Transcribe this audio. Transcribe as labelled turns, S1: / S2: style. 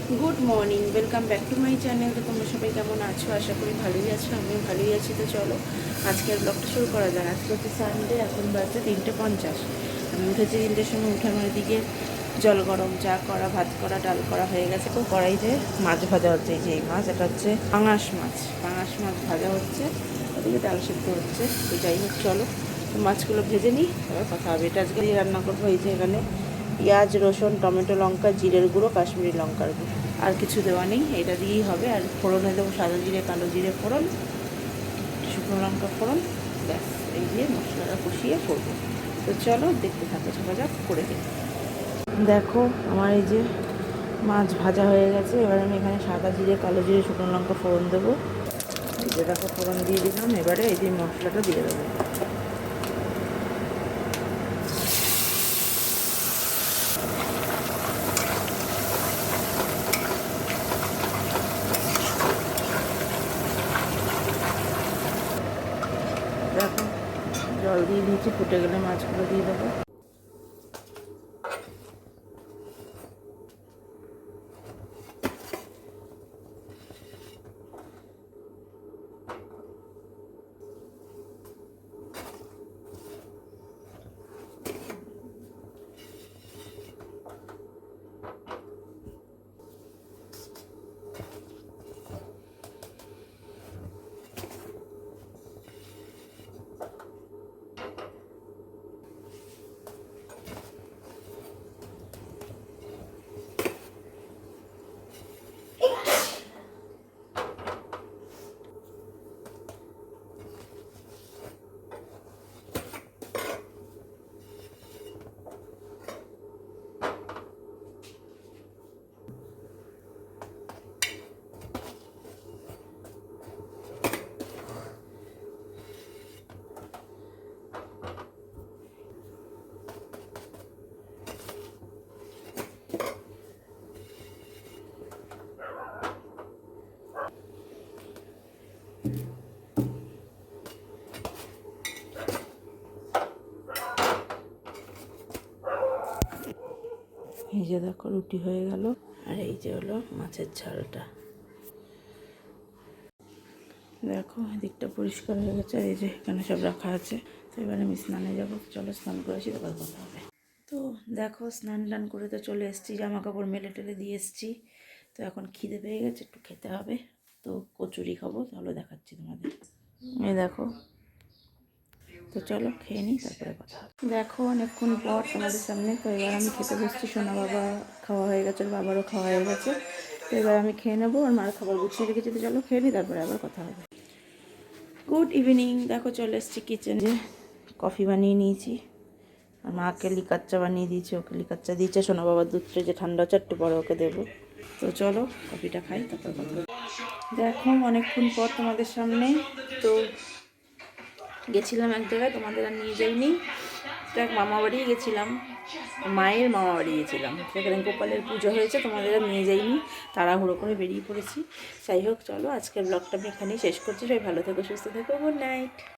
S1: Good morning, welcome back to my channel. তো তোমরা সবাই কেমন আছো? আশা করি ভালোই আছো, আমিও ভালোই আছি। তো চলো আজকের ব্লগটা শুরু করা যাক। আজকে হচ্ছে সানডে, এখন বাজে 3:50। আমি উঠেছি 3টের সময়। উঠে আমার এদিকে জল গরম, চা করা, ভাত করা, ডাল করা হয়ে গেছে। তো কড়াইতে মাছ ভাজা হচ্ছে। এই যে এই মাছ, এটা হচ্ছে পাঙাশ মাছ। পাঙাশ মাছ ভাজা হচ্ছে, ওদিকে ডাল সেদ্ধ হচ্ছে। তো যাই হোক, চলো তো মাছগুলো ভেজে নিই, তারপর কথা হবে। এটা আজকে রান্না করবো। এই যে এখানে পেঁয়াজ, রসুন, টমেটো, লঙ্কা, জিরের গুঁড়ো, কাশ্মীরি লঙ্কার গুঁড়ো, আর কিছু দেওয়া নেই। এটা দিয়েই হবে। আর ফোড়নে দেবো সাদা জিরে, কালো জিরে ফোড়ন, শুকনো লঙ্কা ফোড়ন, ব্যাস। এই দিয়ে মশলাটা কষিয়ে করবো। তো চলো দেখতে থাকো, ছোটা যাক করে দিই। দেখো আমার এই যে মাছ ভাজা হয়ে গেছে। এবার আমি এখানে সাদা জিরে, কালো জিরে, শুকনো লঙ্কা ফোড়ন দেবো। এই যে দেখো ফোড়ন দিয়ে দিলাম। এবারে এই যে মশলাটা দিয়ে দেবো। দেখো জল দিয়ে দিয়েছি, ফুটে গেলে মাছগুলো দিয়ে দেবো। এই যে দেখো রুটি হয়ে গেল। আর এই যে হলো মাছের ঝালটা। দেখো এদিকটা পরিষ্কার হয়ে গেছে। আর এই যে এখানে সব রাখা আছে। তো এবার আমি স্নানে যাবো। চলো স্নান করে আসি, তারপর কথা হবে। তো দেখো স্নান টান করে তো চলে এসেছি, জামা কাপড় মেলে টেলে দিয়ে এসেছি। তো এখন খিদে পেয়ে গেছে, একটু খেতে হবে। তো কচুরি খাবো, তাহলে দেখাচ্ছি তোমাদের। এই দেখো, তো চলো খেয়ে নিই, তারপরে কথা হবে। দেখো অনেকক্ষণ পর তোমাদের সামনে। তো এবার আমি খেতে বসছি। সোনা বাবা খাওয়া হয়ে গেছে, বাবারও খাওয়া হয়ে গেছে। তো এবার আমি খেয়ে নেবো। আর মার খাবার গুছিয়ে রেখেছি। তো চলো খেয়ে নিই, তারপরে আবার কথা হবে। Good evening. দেখো চলে এসেছি কিচেনে। কফি বানিয়ে নিয়েছি। আর মাকে লিকার চা বানিয়ে দিয়েছি, ওকে লিকার চা দিয়েছে। সোনা বাবার দুধটা যে ঠান্ডা চা, একটু পরে ওকে দেবো। তো চলো কফিটা খাই, তারপর কথা হবে। দেখো অনেকক্ষণ পর তোমাদের সামনে। তো গেছিলাম এক জায়গায়, তোমাদের আর নিয়ে যাইনি। তো এক মামা বাড়ি গেছিলাম, মায়ের মামা বাড়ি গেছিলাম। সেখানে গোপালের পুজো হয়েছে, তোমাদের আর নিয়ে যাইনি। তাড়াহুড়ো করে বেরিয়ে পড়েছি। যাই হোক চলো আজকের ব্লগটা আমি এখানেই শেষ করছি। সবাই ভালো থেকো, সুস্থ থেকো। Good night.